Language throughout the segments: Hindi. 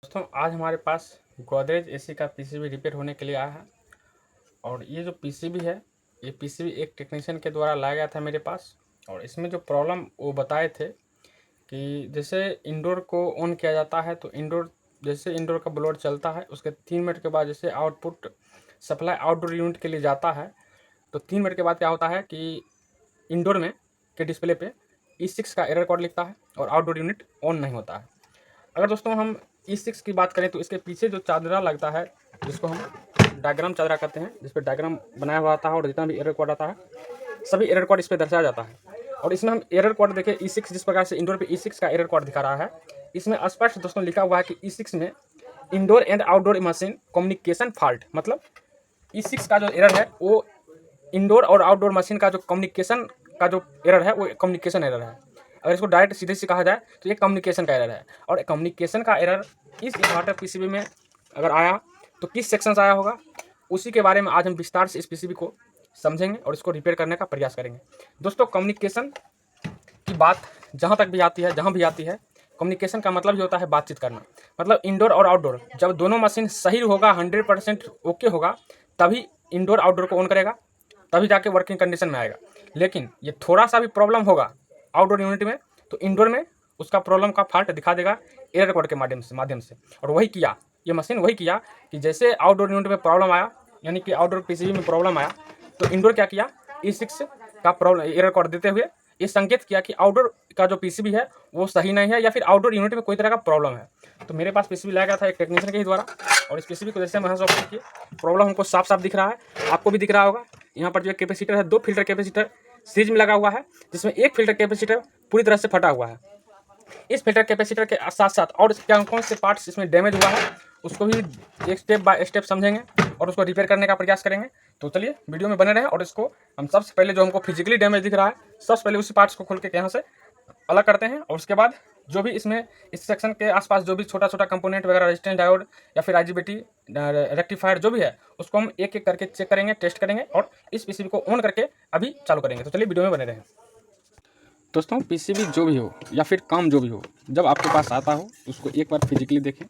दोस्तों आज हमारे पास गोदरेज एसी का पीसीबी रिपेयर होने के लिए आया है। और ये जो पीसीबी है, ये पीसीबी एक टेक्नीशियन के द्वारा लाया गया था मेरे पास। और इसमें जो प्रॉब्लम वो बताए थे कि जैसे इंडोर को ऑन किया जाता है तो जैसे इंडोर का ब्लोअर चलता है उसके 3 मिनट के बाद जैसे आउटपुट सप्लाई आउटडोर यूनिट के लिए जाता है, तो 3 मिनट के बाद क्या होता है कि इंडोर में के डिस्प्ले पे E6 का एरर कोड लिखता है और आउटडोर यूनिट ऑन नहीं होता है। अगर दोस्तों हम E6 की बात करें तो इसके पीछे जो चादरा लगता है, जिसको हम डायग्राम चादरा कहते हैं, जिस पर डायग्राम बनाया हुआ आता है और जितना भी एरर कोड आता है सभी एरर कोड इस पर दर्शाया जाता है। और इसमें हम एरर कोड देखें, E6 जिस प्रकार से इंडोर पे E6 का एरर कोड दिखा रहा है, इसमें स्पष्ट दोस्तों लिखा हुआ है कि E6 में indoor and outdoor machine communication fault, मतलब E6 का जो एरर है वो इंडोर और आउटडोर मशीन का जो कम्युनिकेशन का जो एरर है वो कम्युनिकेशन एरर है। अगर इसको डायरेक्ट सीधे से कहा जाए तो ये कम्युनिकेशन का एरर है। और कम्युनिकेशन का एरर इस इन्वर्टर पीसीबी में अगर आया तो किस सेक्शन से आया होगा, उसी के बारे में आज हम विस्तार से इस पीसीबी को समझेंगे और इसको रिपेयर करने का प्रयास करेंगे। दोस्तों कम्युनिकेशन की बात जहाँ तक भी आती है, जहाँ भी आती है, कम्युनिकेशन का मतलब ही होता है बातचीत करना। मतलब इंडोर और आउटडोर जब दोनों मशीन सही होगा, 100% ओके होगा, तभी इंडोर आउटडोर को ऑन करेगा, तभी जाके वर्किंग कंडीशन में आएगा। लेकिन ये थोड़ा सा भी प्रॉब्लम होगा आउटडोर यूनिट में तो इंडोर में उसका प्रॉब्लम का फॉल्ट दिखा देगा एरर कोड के माध्यम से। और वही किया, ये मशीन वही किया कि जैसे आउटडोर यूनिट में प्रॉब्लम आया, यानी कि आउटडोर पीसीबी में प्रॉब्लम आया, तो इंडोर क्या किया, E6 का प्रॉब्लम एरर कोड देते हुए ये संकेत किया कि आउटडोर का जो पीसीबी है वो सही नहीं है या फिर आउटडोर यूनिट में कोई तरह का प्रॉब्लम है। तो मेरे पास पीसीबी लाया गया था एक टेक्नीशियन के ही द्वारा, और इस पीसीबी को जैसे हम यहाँ से किए, प्रॉब्लम हमको साफ साफ दिख रहा है, आपको भी दिख रहा होगा। यहाँ पर जो कैपेसिटर है, 2 फिल्टर कैपेसिटर सीरीज में लगा हुआ है, जिसमें एक फिल्टर कैपेसिटर पूरी तरह से फटा हुआ है। इस फिल्टर कैपेसिटर के साथ साथ और क्या कौन से पार्ट्स इसमें डैमेज हुआ है उसको भी एक स्टेप बाय स्टेप समझेंगे और उसको रिपेयर करने का प्रयास करेंगे। तो चलिए वीडियो में बने रहें। और इसको हम सबसे पहले जो हमको फिजिकली डैमेज दिख रहा है, सबसे पहले उसी पार्ट्स को खोल के यहाँ से अलग करते हैं। और उसके बाद जो भी इसमें इस सेक्शन के आसपास जो भी छोटा छोटा कंपोनेंट वगैरह, रेजिस्टेंस डायोड या फिर IGBT रेक्टिफायर जो भी है, उसको हम एक एक करके चेक करेंगे, टेस्ट करेंगे और इस पीसीबी को ऑन करके अभी चालू करेंगे। तो चलिए वीडियो में बने रहें। दोस्तों पीसीबी जो भी हो या फिर काम जो भी हो, जब आपके पास आता हो उसको एक बार फिजिकली देखें।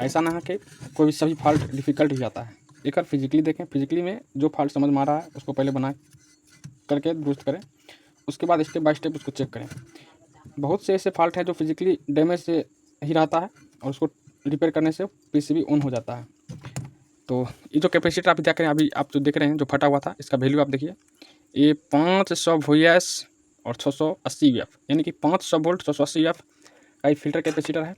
ऐसा ना है कि कोई भी सभी फॉल्ट डिफ़िकल्ट भी आता है, एक बार फिजिकली देखें। फिजिकली में जो फॉल्ट समझ में आ रहा है उसको पहले बना करके दुरुस्त करें, उसके बाद स्टेप बाय स्टेप उसको चेक करें। बहुत से ऐसे फॉल्ट हैं जो फिजिकली डैमेज से ही रहता है और उसको रिपेयर करने से पीसीबी ऑन हो जाता है। तो ये जो कैपेसिटर आप देख रहे हैं, अभी आप जो देख रहे हैं जो फटा हुआ था, इसका वैल्यू आप देखिए, ये 500 VS और 680 VF, यानी कि 500 वोल्ट 680 VF का ये फिल्टर कैपेसिटर है।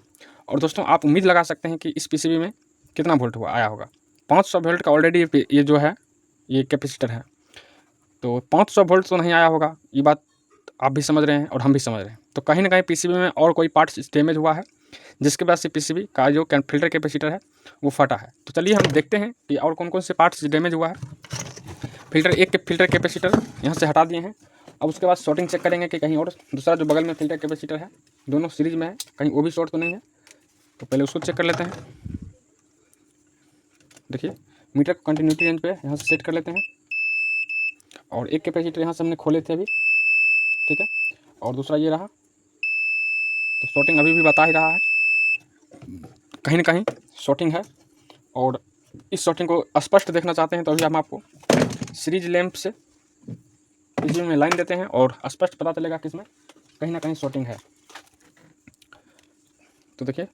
और दोस्तों आप उम्मीद लगा सकते हैं कि इस पीसीबी में कितना वोल्ट आया होगा। 500 वोल्ट का ऑलरेडी ये जो है ये कैपेसिटर है, तो 500 वोल्ट तो नहीं आया होगा, ये बात आप भी समझ रहे हैं और हम भी समझ रहे हैं। तो कहीं ना कहीं पीसीबी में और कोई पार्ट्स डैमेज हुआ है, जिसके वजह से पीसीबी का जो फिल्टर कैपेसिटर है वो फटा है। तो चलिए हम देखते हैं कि और कौन कौन से पार्ट्स डैमेज हुआ है। फिल्टर कैपेसिटर यहाँ से हटा दिए हैं। अब उसके बाद शॉर्टिंग चेक करेंगे कि कहीं और दूसरा जो बगल में फिल्टर कैपेसिटर है, दोनों सीरीज में है, कहीं वो भी शॉर्ट तो नहीं है। तो पहले उसको चेक कर लेते हैं। देखिए मीटर को कंटिन्यूटी रेंज पे यहाँ से सेट कर लेते हैं। और एक कैपेसिटर यहाँ से हमने खोले थे अभी, ठीक है, और दूसरा ये रहा। तो शॉर्टिंग अभी भी बता ही रहा है, कहीं ना कहीं शॉर्टिंग है। और इस शॉर्टिंग को स्पष्ट देखना चाहते हैं तो अभी हम आपको सीरीज लैंप से पीसीबी में लाइन देते हैं और स्पष्ट पता चलेगा कि इसमें कहीं ना कहीं शॉर्टिंग है। तो देखिए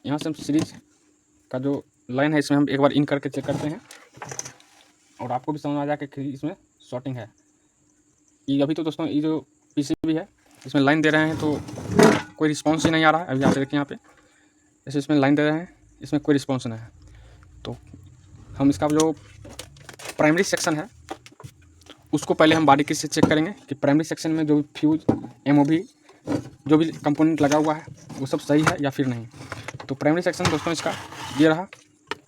यहाँ से हम सीरीज का जो लाइन है इसमें हम एक बार इन करके चेक करते हैं और आपको भी समझ आ जाएगा कि इसमें शॉर्टिंग है। ये अभी तो दोस्तों ये जो पीसीबी है इसमें लाइन दे रहे हैं तो कोई रिस्पॉन्स ही नहीं आ रहा है। अभी आप देखिए यहाँ पे जैसे इसमें लाइन दे रहे हैं, इसमें कोई रिस्पॉन्स नहीं है। तो हम इसका जो प्राइमरी सेक्शन है उसको पहले हम बारीकी से चेक करेंगे कि प्राइमरी सेक्शन में जो भी फ्यूज MOV जो भी कंपोनेंट लगा हुआ है वो सब सही है या फिर नहीं। तो प्राइमरी सेक्शन दोस्तों इसका ये रहा,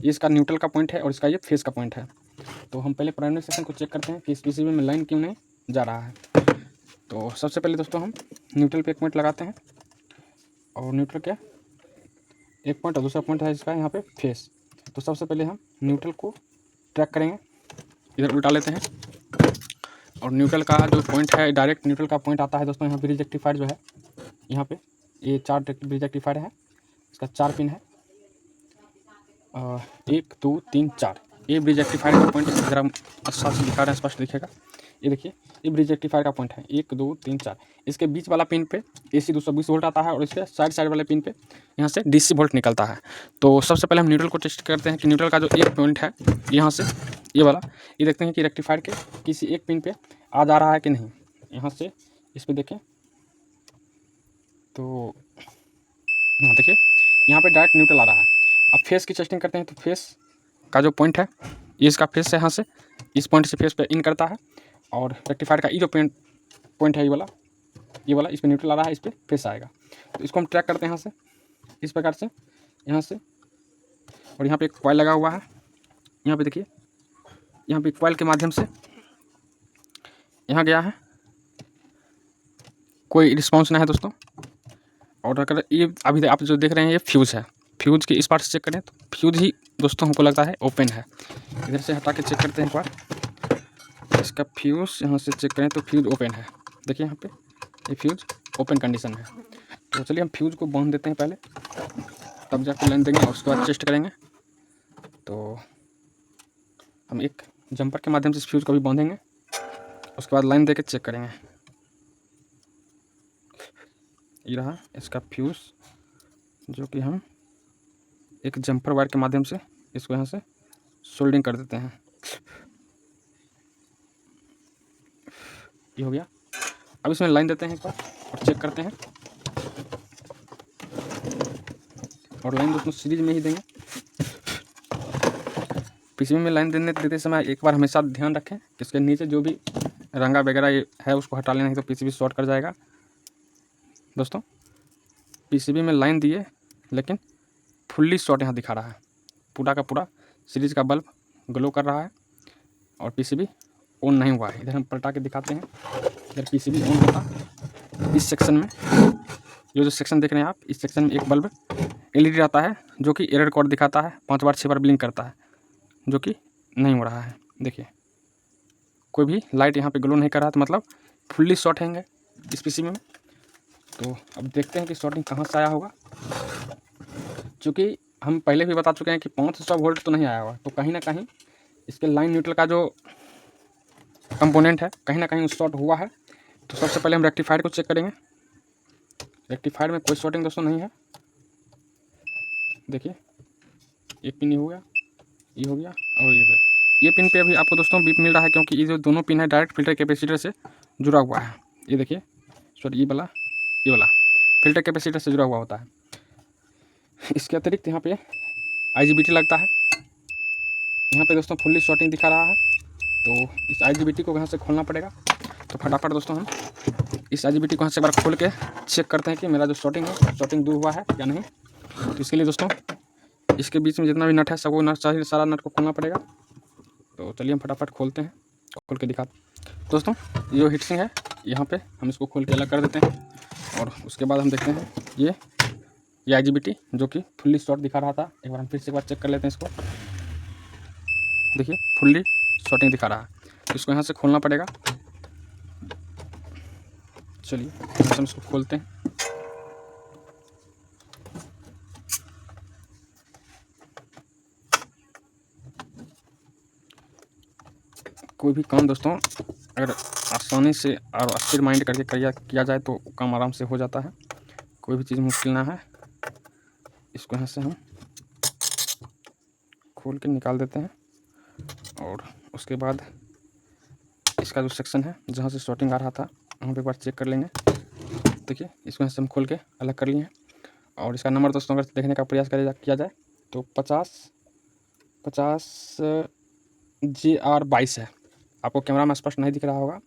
ये इसका न्यूट्रल का पॉइंट है और इसका ये फेस का पॉइंट है। तो हम पहले प्राइमरी सेक्शन को चेक करते हैं कि इस पीसीबी में लाइन क्यों नहीं जा रहा है। तो सबसे पहले दोस्तों हम न्यूट्रल पे एक पॉइंट लगाते हैं और न्यूट्रल क्या एक पॉइंट और दूसरा पॉइंट है इसका यहाँ पे फेस। तो सबसे पहले हम न्यूट्रल को ट्रैक करेंगे, इधर उल्टा लेते हैं और न्यूट्रल का जो पॉइंट है डायरेक्ट न्यूट्रल का पॉइंट आता है दोस्तों यहाँ पे रिजेक्टिफायर जो है, यहाँ पे ये 4 रिजेक्टिफायर है इसका 4 पिन है, 1 2 3 4। ये ब्रिज रेक्टिफायर का पॉइंट है, जरा अच्छा से दिखा रहे हैं, स्पष्ट दिखेगा। ये देखिए, ये ब्रिज रेक्टिफायर का पॉइंट है, 1 2 3 4। इसके बीच वाला पिन पे AC 220 वोल्ट आता है और इसके साइड वाले पिन पे यहाँ से DC वोल्ट निकलता है। तो सबसे पहले हम न्यूट्रल को टेस्ट करते हैं कि न्यूट्रल का जो एक पॉइंट है यहाँ से ये वाला, ये देखते हैं कि रेक्टिफायर के किसी एक पिन पे आ जा रहा है कि नहीं। यहाँ से इस पर देखें तो यहाँ देखिए, यहाँ पे डायरेक्ट न्यूट्रल आ रहा है। अब फेस की टेस्टिंग करते हैं, तो फेस का जो पॉइंट है ये इसका फेस है, यहाँ से इस पॉइंट से फेस पे इन करता है और रेक्टिफायर का ये जो पॉइंट है ये वाला इस पर न्यूट्रल आ रहा है, इस पर फेस आएगा। तो इसको हम ट्रैक करते हैं यहाँ से, इस प्रकार से यहाँ से। और यहाँ पे एक कॉइल लगा हुआ है, यहाँ पे देखिए, यहाँ पे कॉइल के माध्यम से यहाँ गया है, कोई रिस्पॉन्स नहीं है दोस्तों। और अगर ये अभी आप जो देख रहे हैं ये फ्यूज़ है, फ्यूज़ के इस पार्ट से चेक करें तो फ्यूज़ ही दोस्तों हमको लगता है ओपन है। इधर से हटा के चेक करते हैं एक बार, इसका फ्यूज़ यहाँ से चेक करें तो फ्यूज़ ओपन है। देखिए यहाँ पे ये फ्यूज़ ओपन कंडीशन है। तो चलिए हम फ्यूज़ को बांध देते हैं पहले, तब जाकर लाइन देंगे और उसके बाद टेस्ट करेंगे। तो हम एक जंपर के माध्यम से इस फ्यूज़ को भी बांधेंगे, उसके बाद लाइन देकर चेक करेंगे। ये रहा इसका फ्यूज़, जो कि हम एक जंपर वायर के माध्यम से इसको यहाँ से सोल्डिंग कर देते हैं। ये हो गया। अब इसमें लाइन देते हैं एक बार और चेक करते हैं। और लाइन दोस्तों सीरीज में ही देंगे। PCB में लाइन देते समय एक बार हमेशा ध्यान रखें कि इसके नीचे जो भी रंगा वगैरह है उसको हटा लेना, नहीं तो PCB शॉर्ट कर जाएगा। दोस्तों PCB में लाइन दिए लेकिन फुल्ली शॉर्ट यहाँ दिखा रहा है, पूरा का पूरा सीरीज का बल्ब ग्लो कर रहा है और PCB ऑन नहीं हुआ है। इधर हम पलटा के दिखाते हैं, इधर PCB ऑन होता। इस सेक्शन में जो सेक्शन देख रहे हैं आप, इस सेक्शन में एक बल्ब LED आता है जो कि एरर कोड दिखाता है, 5 बार 6 बार ब्लिंक करता है, जो कि नहीं हो रहा है। देखिए कोई भी लाइट यहाँ पे ग्लो नहीं कर रहा, तो मतलब फुल्ली शॉर्ट हैंगे इस PCB में। तो अब देखते हैं कि शॉर्टिंग कहाँ से आया होगा। चूँकि हम पहले भी बता चुके हैं कि 500 वोल्ट तो नहीं आया होगा, तो कहीं ना कहीं इसके लाइन न्यूट्रल का जो कंपोनेंट है कहीं ना कहीं शॉर्ट हुआ है। तो सबसे पहले हम रेक्टिफायर को चेक करेंगे। रेक्टिफायर में कोई शॉर्टिंग दोस्तों नहीं है। देखिए एक पिन हो गया, ये हो गया और ये हो गया। ये पिन पे अभी आपको दोस्तों बीप मिल रहा है, क्योंकि ये जो दोनों पिन है डायरेक्ट फिल्टर कैपेसिटर से जुड़ा हुआ है। ये देखिए सॉरी, ये वाला फिल्टर कैपेसिटर से जुड़ा हुआ होता है। इसके अतिरिक्त यहाँ पे IGBT लगता है। यहाँ पे दोस्तों फुल्ली शॉर्टिंग दिखा रहा है, तो इस IGBT को यहाँ से खोलना पड़ेगा। तो फटाफट दोस्तों हम इस IGBT को यहाँ से एक बार खोल के चेक करते हैं कि मेरा जो शॉर्टिंग है शॉर्टिंग दूर हुआ है या नहीं। तो इसके लिए दोस्तों इसके बीच में जितना भी नट है सबको नट चाहिए, सारा नट को खोलना पड़ेगा। तो चलिए हम फटाफट खोलते हैं, खोल के दिखाते हैं। दोस्तों ये हीट सिंक है, यहाँ पे हम इसको खोल के अलग कर देते हैं और उसके बाद हम देखते हैं ये IGBT जो कि फुल्ली शॉर्ट दिखा रहा था। एक बार हम फिर से एक बार चेक कर लेते हैं इसको। देखिए फुल्ली शॉर्टिंग दिखा रहा है, तो इसको यहाँ से खोलना पड़ेगा। चलिए हम इसको खोलते हैं। कोई भी काम दोस्तों अगर आसानी से और स्थिर माइंड करके किया जाए तो काम आराम से हो जाता है। कोई भी चीज़ मुश्किल ना है। इसको यहाँ से हम खोल के निकाल देते हैं और उसके बाद इसका जो सेक्शन है जहाँ से शॉर्टिंग आ रहा था वहाँ पे एक बार चेक कर लेंगे। देखिए इसको यहाँ से हम खोल के अलग कर लिए हैं और इसका नंबर दोस्तों अगर देखने का प्रयास किया जाए तो 50 JR22 है। आपको कैमरा में स्पष्ट नहीं दिख रहा होगा,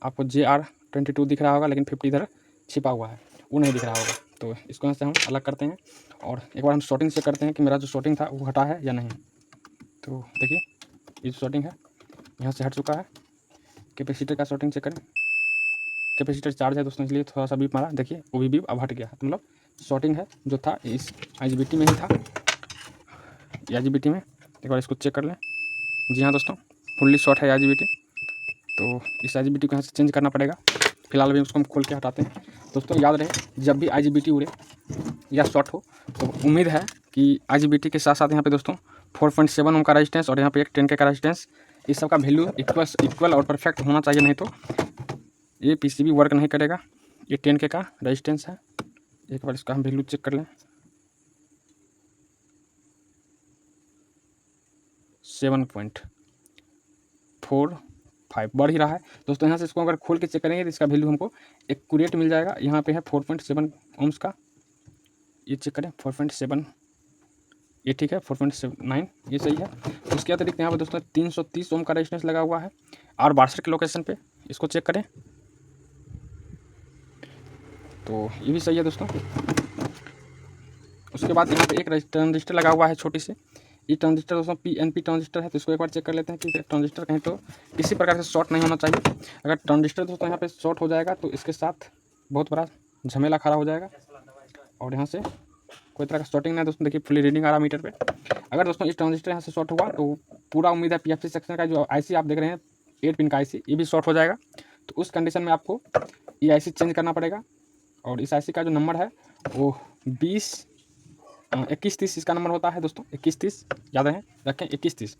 आपको JR22 दिख रहा होगा, लेकिन 50 इधर छिपा हुआ है, वो नहीं दिख रहा होगा। तो इसको यहाँ से हम अलग करते हैं और एक बार हम शॉर्टिंग चेक करते हैं कि मेरा जो शॉर्टिंग था वो हटा है या नहीं। तो देखिए ये जो शॉर्टिंग है यहाँ से हट चुका है। कैपेसिटर का शॉर्टिंग चेक करें, कैपेसिटर चार्ज है दोस्तों, इसलिए थोड़ा सा बीप मारा। देखिए वो भी बीप अब हट गया, तो मतलब शॉर्टिंग है जो था इस IGBT में ही था, IGBT में। एक बार इसको चेक कर लें। जी हाँ दोस्तों फुल्ली शॉर्ट है IGBT, तो इस IGBT को यहाँ से चेंज करना पड़ेगा। फिलहाल भी उसको हम खोल के हटाते हैं। दोस्तों याद रहे जब भी IGBT उड़े या शॉर्ट हो। तो उम्मीद है कि IGBT के साथ साथ यहाँ पे दोस्तों 4.7 ओम का रेजिस्टेंस और यहाँ पे एक 10K का रेजिस्टेंस, इस सब का वैल्यू इक्वल और परफेक्ट होना चाहिए, नहीं तो ये PCB वर्क नहीं करेगा। ये 10K का रेजिस्टेंस है, एक बार इसका हम वैल्यू चेक कर लें। 7.45 बढ़ ही रहा है दोस्तों। यहाँ से इसको अगर खोल के चेक करेंगे तो इसका वैल्यू हमको एक्यूरेट मिल जाएगा। यहाँ पे है 4.7 ओम्स का, ये चेक करें 4.7, ये ठीक है। 4.79 ये सही है। उसके अतिरिक्त यहाँ पर दोस्तों 330 ओम का रेजिस्टेंस लगा हुआ है और 62 के लोकेशन पे, इसको चेक करें तो ये भी सही है दोस्तों। उसके बाद यहाँ पे एक ट्रांजिस्टर लगा हुआ है छोटी से, ये ट्रांजिस्टर दोस्तों PNP ट्रांजिस्टर है। तो इसको एक बार चेक कर लेते हैं कि ट्रांजिस्टर कहीं तो किसी प्रकार से शॉर्ट नहीं होना चाहिए। अगर ट्रांजिस्टर दोस्तों यहाँ पे शॉर्ट हो जाएगा तो इसके साथ बहुत बड़ा झमेला खड़ा हो जाएगा। और यहाँ से कोई तरह का शॉर्टिंग नहीं दोस्तों, देखिए फुली रीडिंग आ रहा मीटर पे। अगर दोस्तों इस ट्रांजिस्टर यहाँ से शॉर्ट हुआ तो पूरा उम्मीद है PFC सेक्शन का जो IC आप देख रहे हैं 8 पिन का IC, ये भी शॉर्ट हो जाएगा। तो उस कंडीशन में आपको ये IC चेंज करना पड़ेगा। और इस IC का जो नंबर है वो 2130 इसका नंबर होता है दोस्तों, 2130 याद रखें 2130।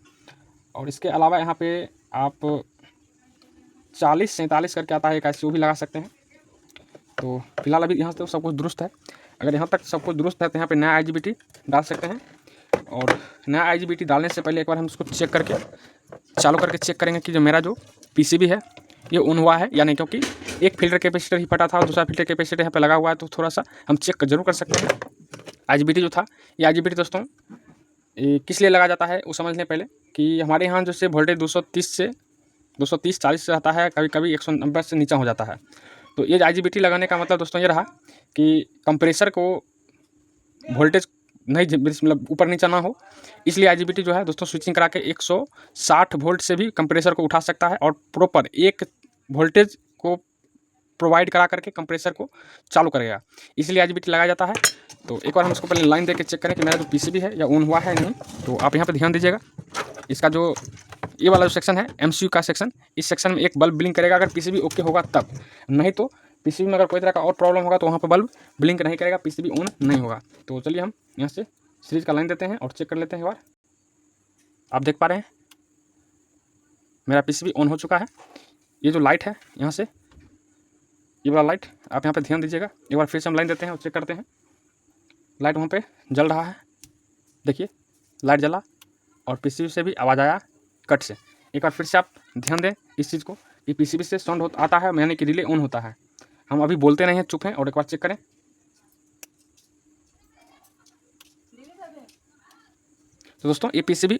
और इसके अलावा यहाँ पे आप 4047 करके आता है एक IC, वो भी लगा सकते हैं। तो फिलहाल अभी यहाँ से तो सब कुछ दुरुस्त है। अगर यहाँ तक सब कुछ दुरुस्त है तो यहाँ पे नया IGBT डाल सकते हैं। और नया IGBT डालने से पहले एक बार हम इसको चेक करके चालू करके चेक करेंगे कि जो मेरा जो PCB है ये ऑन हुआ है या नहीं, क्योंकि एक फिल्टर कैपेसिटर ही फटा था और दूसरा फिल्टर कैपेसिटर यहाँ पे लगा हुआ है। तो थोड़ा सा हम चेक जरूर कर सकते हैं। IGBT जो था, ये IGBT दोस्तों किस लिए लगा जाता है वो समझ लें पहले, कि हमारे यहाँ जैसे वोल्टेज 230-40 से रहता है, कभी कभी 190 से नीचा हो जाता है। तो ये IGBT लगाने का मतलब दोस्तों ये रहा कि कंप्रेसर को वोल्टेज नहीं मतलब ऊपर नीचा ना हो, इसलिए IGBT जो है दोस्तों स्विचिंग करा के 160 वोल्ट से भी कंप्रेसर को उठा सकता है और प्रॉपर एक वोल्टेज को प्रोवाइड करा करके कंप्रेसर को चालू करेगा, इसलिए IGBT लगाया जाता है। तो एक बार हम इसको पहले लाइन देके चेक करें कि मेरा जो PCB है या ऑन हुआ है नहीं। तो आप यहाँ पे ध्यान दीजिएगा, इसका जो ये वाला जो सेक्शन है MCU का सेक्शन, इस सेक्शन में एक बल्ब ब्लिंक करेगा अगर PCB ओके होगा तब, नहीं तो PCB में अगर कोई तरह का और प्रॉब्लम होगा तो वहाँ पर बल्ब ब्लिंक नहीं करेगा, PCB ऑन नहीं होगा। तो चलिए हम यहाँ से सीरीज का लाइन देते हैं और चेक कर लेते हैं एक बार। आप देख पा रहे हैं मेरा PCB ऑन हो चुका है। ये जो लाइट है यहाँ से, ये वाला लाइट आप यहाँ पे ध्यान दीजिएगा। एक बार फिर से हम लाइन देते हैं और चेक करते हैं। लाइट वहाँ पे जल रहा है, देखिए लाइट जला और PCB से भी आवाज़ आया कट से। एक बार फिर से आप ध्यान दें इस चीज़ को कि PCB से साउंड आता है, यानी कि रिले ऑन होता है। हम अभी बोलते नहीं हैं, चुप हैं। और एक बार चेक करें तो दोस्तों ये PCB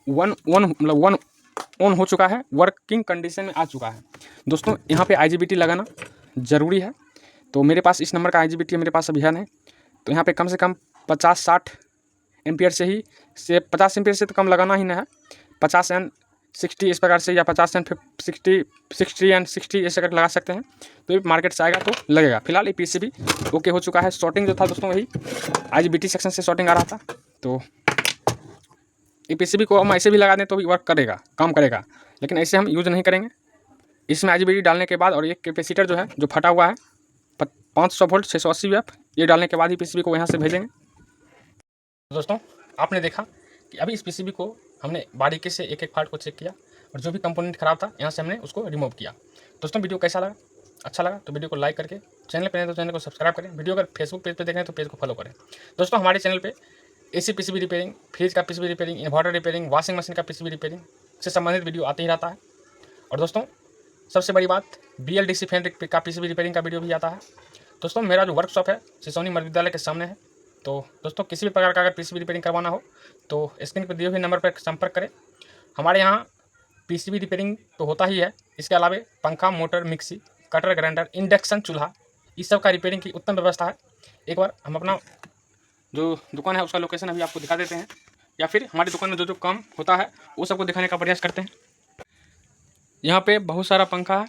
वन ऑन हो चुका है, वर्किंग कंडीशन में आ चुका है। दोस्तों यहाँ पे IGBT लगाना ज़रूरी है। तो मेरे पास इस नंबर का IGBT मेरे पास अभी है नहीं, तो यहाँ पे कम से कम 50-60 एम्पियर से 50 एम्पियर से तो कम लगाना ही ना है, 50 एंड 60 इस प्रकार से, या 50 एंड 60 एंड 60 ऐसे करके लगा सकते हैं। तो ये मार्केट से आएगा तो लगेगा। फिलहाल ये PCB ओके हो चुका है। शॉर्टिंग जो था दोस्तों वही IGBT सेक्शन से शॉर्टिंग आ रहा था। तो ये PCB को हम ऐसे भी लगा दें तो भी वर्क करेगा, काम करेगा, लेकिन ऐसे हम यूज़ नहीं करेंगे। इसमें IGBT डालने के बाद और एक कैपेसिटर जो है जो फटा हुआ है 500 वोल्ट 680 वैट, ये डालने के बाद ही PCB को यहाँ से भेजेंगे। दोस्तों आपने देखा कि अभी इस PCB को हमने बारीकी से एक एक पार्ट को चेक किया और जो भी कंपोनेंट खराब था यहाँ से हमने उसको रिमूव किया। दोस्तों वीडियो कैसा लगा? अच्छा लगा तो वीडियो को लाइक करके, चैनल पर नहीं तो चैनल को सब्सक्राइब करें। वीडियो अगर फेसबुक पेज पर देख रहे हैं तो पेज को फॉलो करें। दोस्तों हमारे चैनल पर AC PCB रिपेयरिंग, फ्रिज का PCB repairing, inverter repairing, washing machine का PCB रिपेयरिंग से संबंधित वीडियो आते ही रहता है। और दोस्तों सबसे बड़ी बात, BLDC फैन का PCB रिपेयरिंग का वीडियो भी आता है। दोस्तों मेरा जो वर्कशॉप है सिसौनी मध्य विद्यालय के सामने है। तो दोस्तों किसी भी प्रकार का अगर PCB रिपेयरिंग करवाना हो तो स्क्रीन पर दिए हुए नंबर पर संपर्क करें। हमारे यहाँ PCB रिपेयरिंग तो होता ही है, इसके अलावा पंखा, motor, mixie, cutter, grinder, induction चूल्हा, इस सब का रिपेयरिंग की उत्तम व्यवस्था है। एक बार हम अपना जो दुकान है उसका लोकेशन अभी आपको दिखा देते हैं, या फिर हमारी दुकान में जो जो काम होता है वो सबको दिखाने का प्रयास करते हैं। यहाँ पे बहुत सारा पंखा है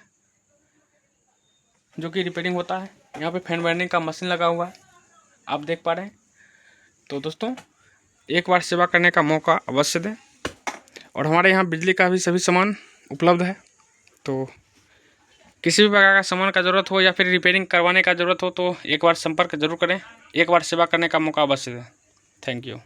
जो कि रिपेयरिंग होता है। यहाँ पे फैन बर्निंग का मशीन लगा हुआ है, आप देख पा रहे हैं। तो दोस्तों एक बार सेवा करने का मौका अवश्य दें। और हमारे यहाँ बिजली का भी सभी सामान उपलब्ध है। तो किसी भी प्रकार का सामान का ज़रूरत हो या फिर रिपेयरिंग करवाने का ज़रूरत हो तो एक बार संपर्क जरूर करें। एक बार सेवा करने का मौका अवश्य दें। Thank you.